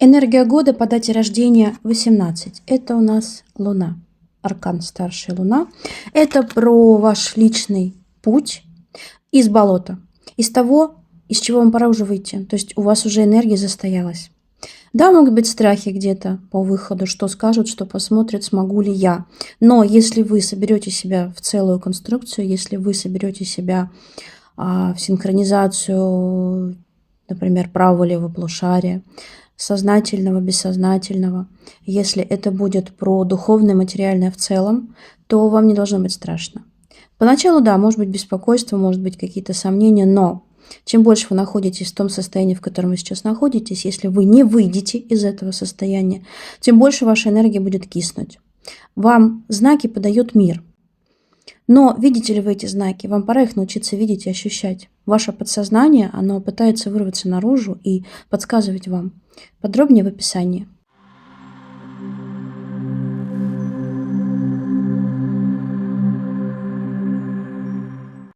Энергия года по дате рождения 18. Это у нас Луна. Аркан старшая Луна. Это про ваш личный путь из болота. Из того, из чего вам пора уже выйти. То есть у вас уже энергия застоялась. Да, могут быть страхи где-то по выходу, что скажут, что посмотрят, смогу ли я. Но если вы соберете себя в целую конструкцию, если вы соберете себя в синхронизацию, например, правого-левого полушария, сознательного, бессознательного, если это будет про духовное, материальное в целом, то вам не должно быть страшно. Поначалу, да, может быть беспокойство, может быть какие-то сомнения, но чем больше вы находитесь в том состоянии, в котором вы сейчас находитесь, если вы не выйдете из этого состояния, тем больше ваша энергия будет киснуть. Вам знаки подает мир. Но видите ли вы эти знаки? Вам пора их научиться видеть и ощущать. Ваше подсознание, оно пытается вырваться наружу и подсказывать вам. Подробнее в описании.